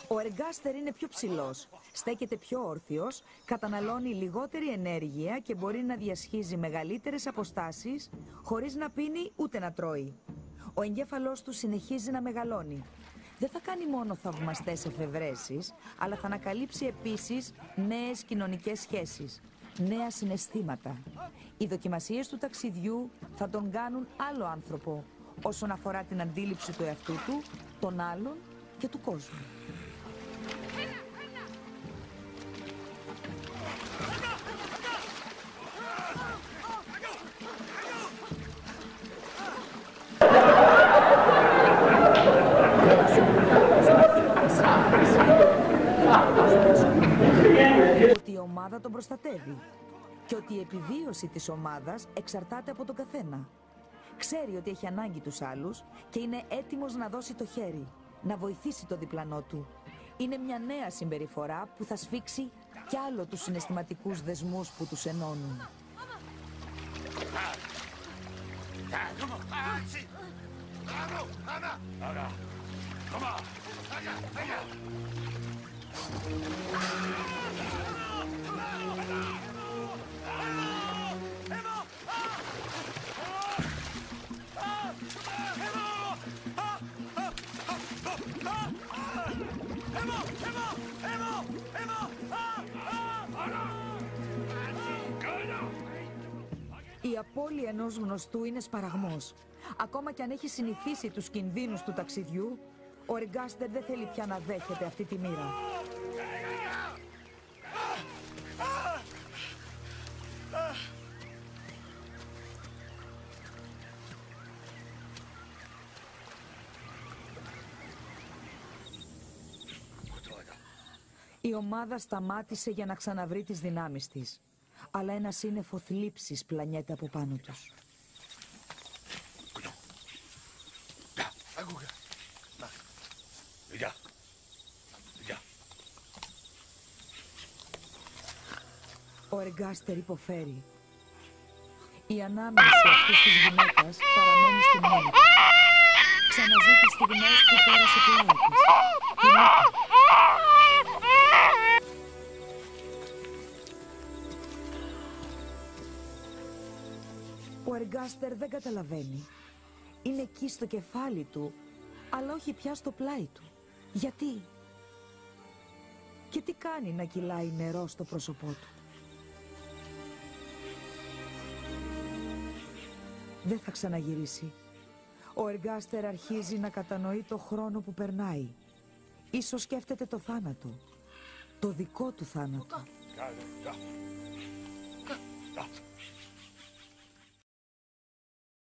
Ο Εργάστερ είναι πιο ψηλός, στέκεται πιο όρθιος, καταναλώνει λιγότερη ενέργεια και μπορεί να διασχίζει μεγαλύτερες αποστάσεις χωρίς να πίνει ούτε να τρώει. Ο εγκέφαλός του συνεχίζει να μεγαλώνει. Δεν θα κάνει μόνο θαυμαστές εφευρέσεις, αλλά θα ανακαλύψει επίσης νέες κοινωνικές σχέσεις, νέα συναισθήματα. Οι δοκιμασίες του ταξιδιού θα τον κάνουν άλλο άνθρωπο όσον αφορά την αντίληψη του εαυτού του, των άλλων και του κόσμου. Ότι η ομάδα τον προστατεύει και ότι η επιβίωση της ομάδας εξαρτάται από τον καθένα. Ξέρει ότι έχει ανάγκη τους άλλους και είναι έτοιμος να δώσει το χέρι, να βοηθήσει το διπλανό του. Είναι μια νέα συμπεριφορά που θα σφίξει κι άλλο τους συναισθηματικούς δεσμούς που τους ενώνουν. Η απώλεια ενός γνωστού είναι σπαραγμός. Ακόμα κι αν έχει συνηθίσει τους κινδύνους του ταξιδιού, ο Εργάστερ δεν θέλει πια να δέχεται αυτή τη μοίρα. Η ομάδα σταμάτησε για να ξαναβρει τις δυνάμεις της, αλλά ένα σύννεφο θλίψης πλανιέται από πάνω τους. Ο Εργάστερ υποφέρει. Η ανάμνηση αυτής της γυναίκας παραμένει στη μνήμη του. Ξαναζεί τις στιγμές που πέρασε πλάι της. Την είπε. Ο Εργάστερ δεν καταλαβαίνει. Είναι εκεί στο κεφάλι του, αλλά όχι πια στο πλάι του. Γιατί? Και τι κάνει να κυλάει νερό στο πρόσωπό του? Δεν θα ξαναγυρίσει. Ο Εργάστερ αρχίζει να κατανοεί το χρόνο που περνάει. Ίσως σκέφτεται το θάνατο. Το δικό του θάνατο.